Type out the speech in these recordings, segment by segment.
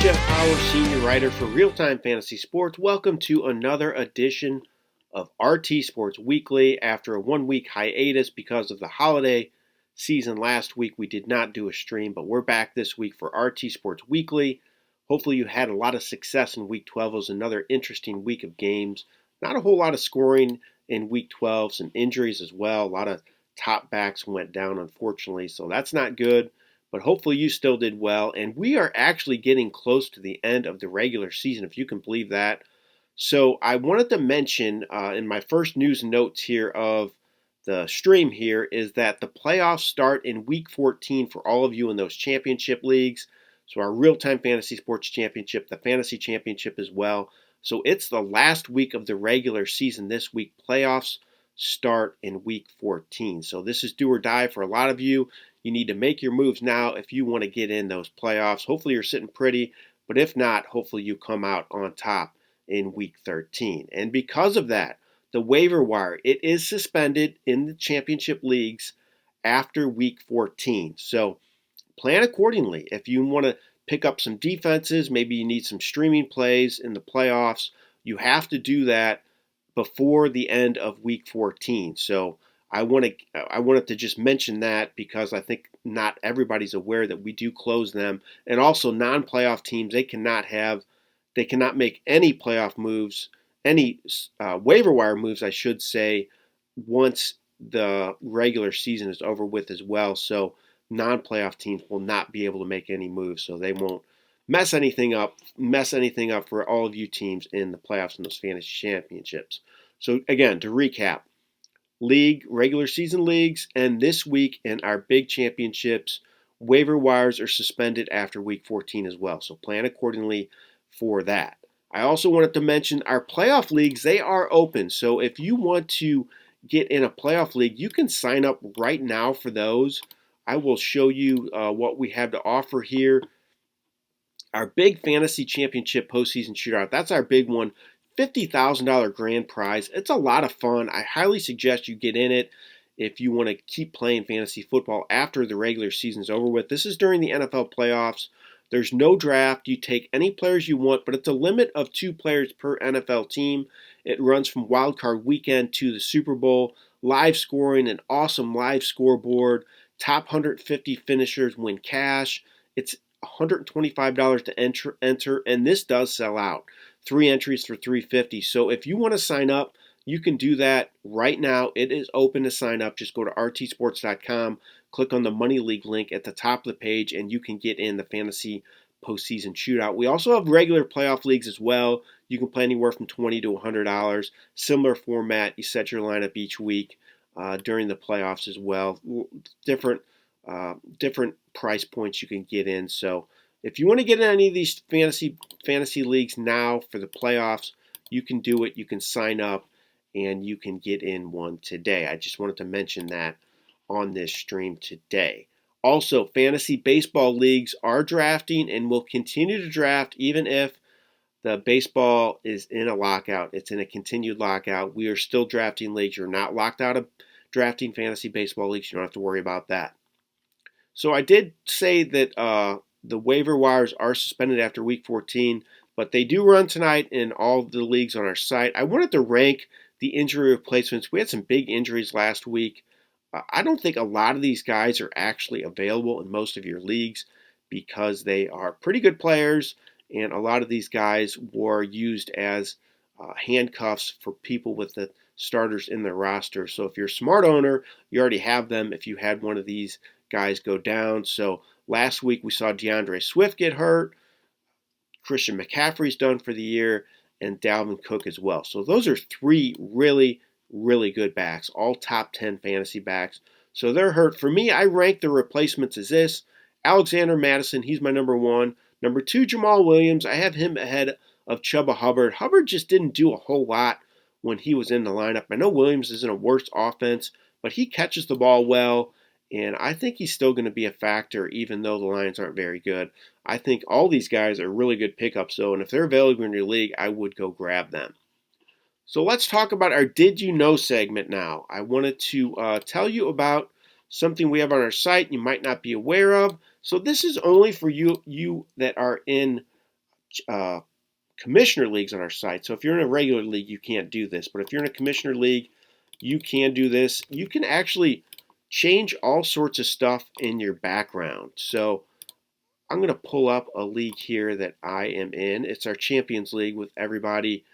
Jeff Paur, senior writer for RealTime Fantasy Sports. Welcome to another edition of RTSports Weekly. After a 1-week hiatus because of the holiday season last week, we did not do a stream, but we're back this week for RTSports Weekly. Hopefully you had a lot of success in Week 12. It was another interesting week of games. Not a whole lot of scoring in Week 12, some injuries as well. A lot of top backs went down, unfortunately, so that's not good. But hopefully you still did well. And we are actually getting close to the end of the regular season, if you can believe that. So I wanted to mention in my first news and notes here of the stream here is that the playoffs start in Week 14 for all of you in those championship leagues. So our Real-Time Fantasy Sports Championship, the Fantasy Championship as well. So it's the last week of the regular season this week. Playoffs start in Week 14. So this is do or die for a lot of you. You need to make your moves now if you want to get in those playoffs. Hopefully you're sitting pretty, but if not, hopefully you come out on top in Week 13. And because of that, the waiver wire, it is suspended in the championship leagues after Week 14. So plan accordingly. If you want to pick up some defenses, maybe you need some streaming plays in the playoffs, you have to do that before the end of Week 14. So I wanted to just mention that because I think not everybody's aware that we do close them. And also non-playoff teams, they cannot make any playoff moves, any waiver wire moves, I should say, once the regular season is over with as well. So non-playoff teams will not be able to make any moves, so they won't mess anything up for all of you teams in the playoffs and those fantasy championships. So again, to recap, regular season leagues, and this week in our big championships, waiver wires are suspended after Week 14 as well. So plan accordingly for that. I also wanted to mention our playoff leagues, they are open. So if you want to get in a playoff league, you can sign up right now for those. I will show you what we have to offer here. Our big fantasy championship postseason shootout, that's our big one. $50,000 grand prize. It's a lot of fun. I highly suggest you get in it if you want to keep playing fantasy football after the regular season is over with. This is during the NFL playoffs. There's no draft. You take any players you want, but it's a limit of 2 players per NFL team. It runs from Wild Card Weekend to the Super Bowl. Live scoring, an awesome live scoreboard. Top 150 finishers win cash. It's $125 to enter, and this does sell out. 3 entries for $350. So if you want to sign up, you can do that right now. It is open to sign up. Just go to rtsports.com, click on the Money League link at the top of the page, and you can get in the fantasy postseason shootout. We also have regular playoff leagues as well. You can play anywhere from $20 to $100. Similar format. You set your lineup each week during the playoffs as well. Different price points you can get in. So if you want to get in any of these fantasy leagues now for the playoffs, you can do it. You can sign up, and you can get in one today. I just wanted to mention that on this stream today. Also, fantasy baseball leagues are drafting and will continue to draft even if the baseball is in a lockout. It's in a continued lockout. We are still drafting leagues. You're not locked out of drafting fantasy baseball leagues. You don't have to worry about that. So I did say that the waiver wires are suspended after Week 14, but they do run tonight in all the leagues on our site. I wanted to rank the injury replacements. We had some big injuries last week. I don't think a lot of these guys are actually available in most of your leagues because they are pretty good players, and a lot of these guys were used as handcuffs for people with the starters in their roster. So if you're a smart owner, you already have them if you had one of these guys go down. So last week we saw DeAndre Swift get hurt, Christian McCaffrey's done for the year, and Dalvin Cook as well. So those are 3 really, really good backs, all top 10 fantasy backs. So they're hurt. For me, I rank the replacements as this. Alexander Madison, he's my number 1. Number 2, Jamal Williams. I have him ahead of Chuba Hubbard. Hubbard just didn't do a whole lot when he was in the lineup. I know Williams is in a worse offense, but he catches the ball well. And I think he's still going to be a factor even though the Lions aren't very good. I think all these guys are really good pickups, though, and if they're available in your league, I would go grab them. So let's talk about our Did You Know segment now. I wanted to tell you about something we have on our site you might not be aware of. So this is only for you that are in uh, commissioner leagues on our site. So if you're in a regular league, you can't do this. But if you're in a commissioner league, you can do this. You can actually change all sorts of stuff in your background. So I'm going to pull up a league here that I am in. It's our Champions League with everybody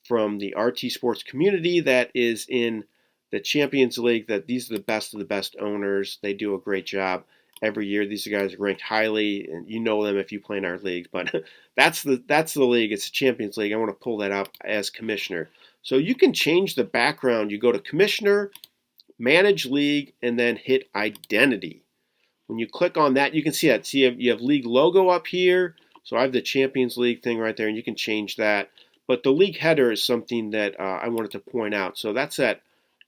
from the RT Sports community that is in the Champions League. That these are the best of the best owners. They do a great job every year. These guys are ranked highly, and you know them if you play in our leagues. But that's the league. It's the Champions League. I want to pull that up as commissioner. So you can change the background. You go to commissioner, manage league, and then hit identity. When you click on that, you can see that. See, you have league logo up here. So I have the Champions League thing right there, and you can change that. But the league header is something that I wanted to point out. So that's that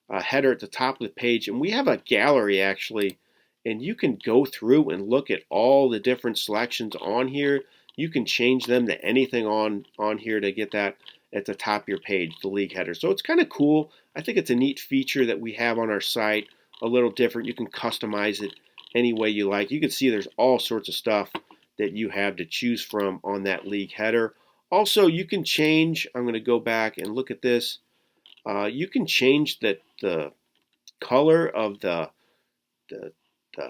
header at the top of the page. And we have a gallery, actually, and you can go through and look at all the different selections on here. You can change them to anything on here to get that at the top of your page, the league header. So it's kind of cool. I think it's a neat feature that we have on our site, a little different. You can customize it any way you like. You can see there's all sorts of stuff that you have to choose from on that league header. Also, you can change, I'm going to go back and look at this. You can change the color of the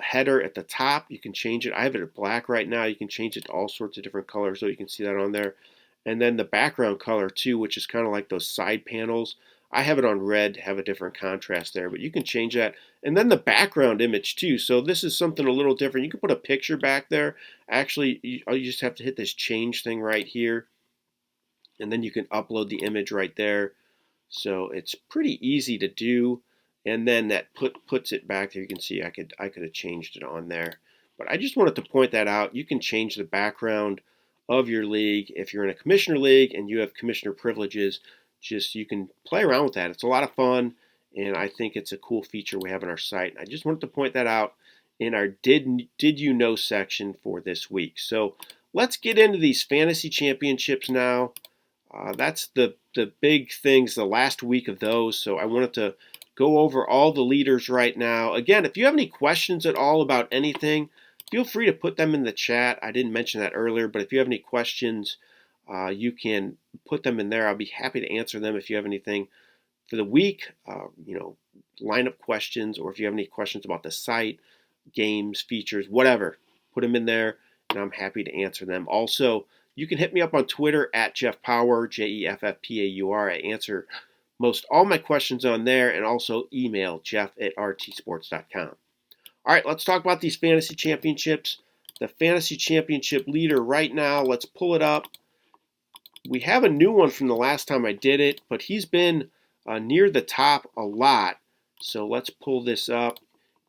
header at the top. You can change it. I have it at black right now. You can change it to all sorts of different colors, so you can see that on there. And then the background color too, which is kind of like those side panels. I have it on red to have a different contrast there, but you can change that. And then the background image too. So this is something a little different. You can put a picture back there. Actually, you just have to hit this change thing right here, and then you can upload the image right there. So it's pretty easy to do. And then that puts it back there. You can see I could have changed it on there. But I just wanted to point that out. You can change the background of your league if you're in a commissioner league and you have commissioner privileges. Just you can play around with that. It's a lot of fun, and I think it's a cool feature we have on our site. I just wanted to point that out in our did you know section for this week. So let's get into these fantasy championships now. That's the big things, the last week of those. So I wanted to go over all the leaders right now. Again, if you have any questions at all about anything, feel free to put them in the chat. I didn't mention that earlier, but if you have any questions, you can put them in there. I'll be happy to answer them if you have anything for the week, lineup questions, or if you have any questions about the site, games, features, whatever, put them in there, and I'm happy to answer them. Also, you can hit me up on Twitter at Jeff Paur, JEFFPAUR. I answer most all my questions on there, and also email jeff@rtsports.com. All right, let's talk about these fantasy championships. The fantasy championship leader right now, let's pull it up. We have a new one from the last time I did it, but he's been near the top a lot. So let's pull this up.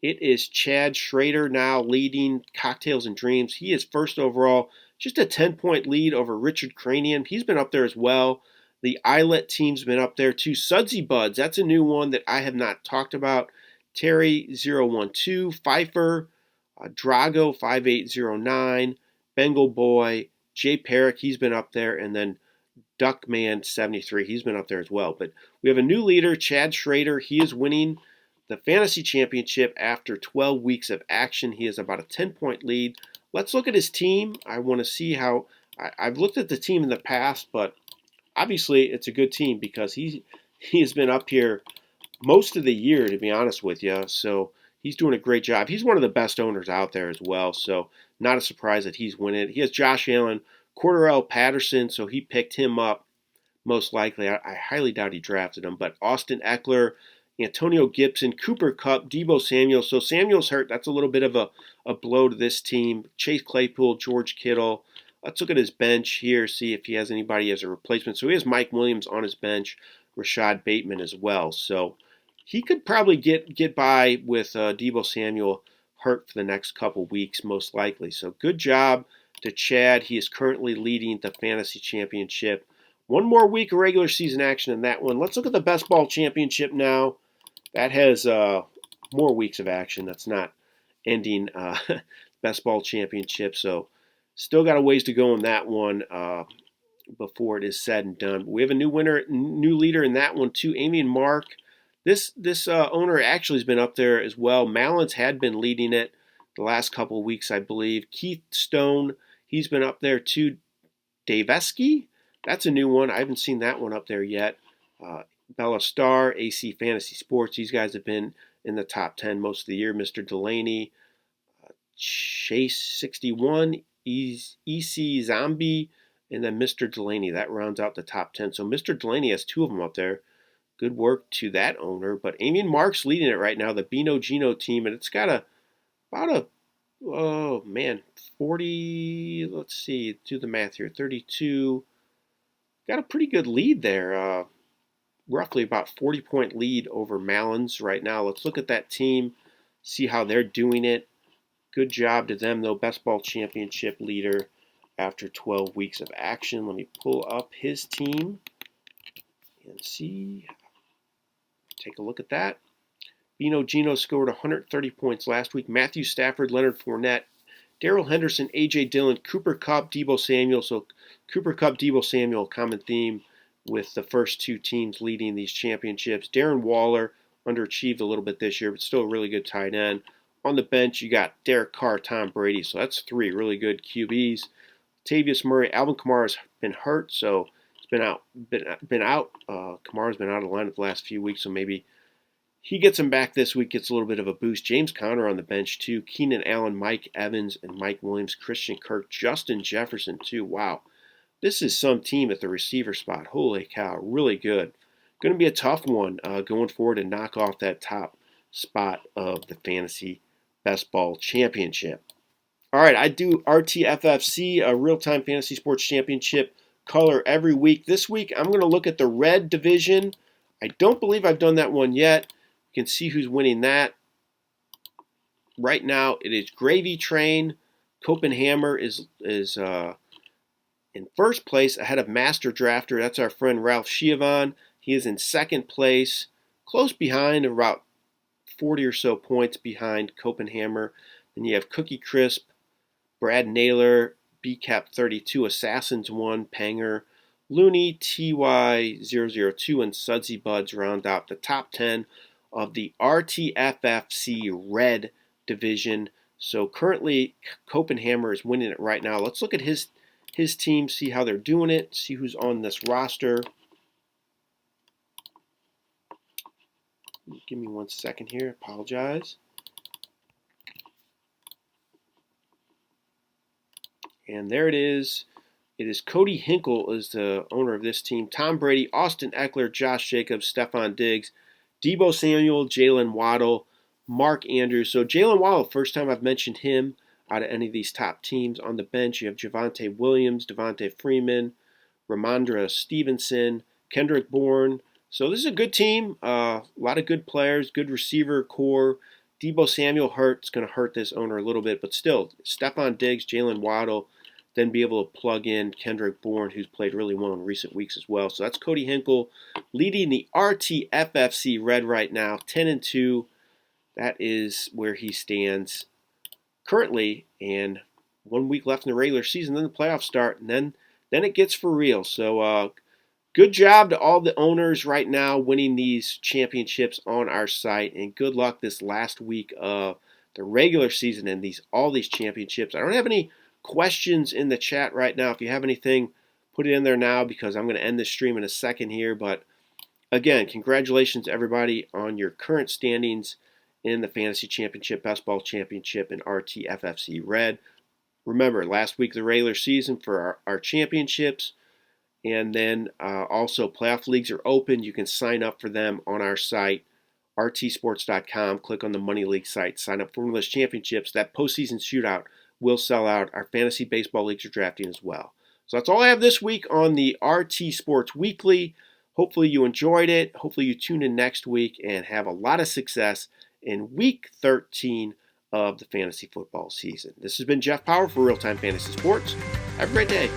It is Chad Schrader now leading Cocktails and Dreams. He is first overall, just a 10-point lead over Richard Cranium. He's been up there as well. The Islet team's been up there too. Sudsy Buds, that's a new one that I have not talked about. Terry012, Pfeiffer, Drago 5809, Bengal Boy, Jay Perrick, he's been up there, and then Duckman 73, he's been up there as well. But we have a new leader, Chad Schrader. He is winning the fantasy championship after 12 weeks of action. He has about a 10-point lead. Let's look at his team. I want to see how I've looked at the team in the past, but obviously it's a good team because he has been up here most of the year, to be honest with you. So he's doing a great job. He's one of the best owners out there as well. So not a surprise that he's winning. He has Josh Allen, Cordarrelle Patterson, so he picked him up most likely. I highly doubt he drafted him. But Austin Eckler, Antonio Gibson, Cooper Kupp, Deebo Samuel. So Samuel's hurt. That's a little bit of a blow to this team. Chase Claypool, George Kittle. Let's look at his bench here, see if he has anybody as a replacement. So he has Mike Williams on his bench, Rashad Bateman as well. So he could probably get by with Deebo Samuel hurt for the next couple weeks, most likely. So good job to Chad. He is currently leading the fantasy championship. One more week of regular season action in that one. Let's look at the best ball championship now. That has more weeks of action. That's not ending best ball championship. So still got a ways to go in that one before it is said and done. But we have a new leader in that one too, Amy and Mark. This owner actually has been up there as well. Mallins had been leading it the last couple of weeks, I believe. Keith Stone, he's been up there too. Daveski. That's a new one. I haven't seen that one up there yet. Bella Starr, AC Fantasy Sports. These guys have been in the top 10 most of the year. Mr. Delaney, Chase 61, EC Zombie, and then Mr. Delaney. That rounds out the top 10. So Mr. Delaney has two of them up there. Good work to that owner. But Amian Mark's leading it right now, the Bino Gino team, and it's got about a, oh man, 40, let's see, do the math here, 32. Got a pretty good lead there. Roughly about 40-point lead over Malins right now. Let's look at that team, see how they're doing it. Good job to them, though. Best Ball Championship leader after 12 weeks of action. Let me pull up his team and see. Take a look at that. Bino Gino scored 130 points last week. Matthew Stafford, Leonard Fournette, Darrell Henderson, A.J. Dillon, Cooper Kupp, Deebo Samuel. So Cooper Kupp, Deebo Samuel, common theme with the first two teams leading these championships. Darren Waller underachieved a little bit this year, but still a really good tight end. On the bench, you got Derek Carr, Tom Brady. So that's three really good QBs. Latavius Murray, Alvin Kamara's been hurt, so he's been out. Kamara's been out of the lineup the last few weeks, so maybe he gets him back this week, gets a little bit of a boost. James Conner on the bench, too. Keenan Allen, Mike Evans, and Mike Williams, Christian Kirk, Justin Jefferson, too. Wow. This is some team at the receiver spot. Holy cow, really good. Going to be a tough one going forward to knock off that top spot of the Fantasy Best Ball Championship. All right, I do RTFFC, a Real-Time Fantasy Sports Championship color every week. This week, I'm going to look at the red division. I don't believe I've done that one yet. You can see who's winning that. Right now, it is Gravy Train. Copenhammer is in first place ahead of Master Drafter. That's our friend Ralph Schiavon. He is in second place, close behind, about 40 or so points behind Copenhammer. Then you have Cookie Crisp, Brad Naylor, BCAP 32, Assassins 1, Panger, Looney, TY002, and Sudsy Buds round out the top 10 of the RTFFC Red Division. So currently, Copenhammer is winning it right now. Let's look at his team, see how they're doing it, see who's on this roster. Give me 1 second here. Apologize. And there it is. It is Cody Hinkle is the owner of this team. Tom Brady, Austin Eckler, Josh Jacobs, Stephon Diggs, Deebo Samuel, Jalen Waddle, Mark Andrews. So Jalen Waddle, first time I've mentioned him out of any of these top teams. On the bench, you have Javonte Williams, Devontae Freeman, Ramondre Stevenson, Kendrick Bourne. So this is a good team. A lot of good players, good receiver core. Deebo Samuel hurt. It's going to hurt this owner a little bit, but still, Stephon Diggs, Jalen Waddle, then be able to plug in Kendrick Bourne, who's played really well in recent weeks as well. So that's Cody Hinkle leading the RTFFC Red right now, 10-2. That is where he stands currently, and 1 week left in the regular season, then the playoffs start, and then it gets for real. So good job to all the owners right now winning these championships on our site, and good luck this last week of the regular season and all these championships. I don't have any questions in the chat right now. If you have anything, put it in there now because I'm going to end this stream in a second here. But again, congratulations everybody on your current standings in the Fantasy Championship, Best Ball Championship, and RTFFC Red. Remember, last week of the regular season for our championships. And then also playoff leagues are open. You can sign up for them on our site, rtsports.com. Click on the Money League site. Sign up for one of those championships. That postseason shootout will sell out. Our fantasy baseball leagues are drafting as well. So that's all I have this week on the RT Sports Weekly. Hopefully you enjoyed it. Hopefully you tune in next week and have a lot of success in Week 13 of the fantasy football season. This has been Jeff Paur for Real Time Fantasy Sports. Have a great day.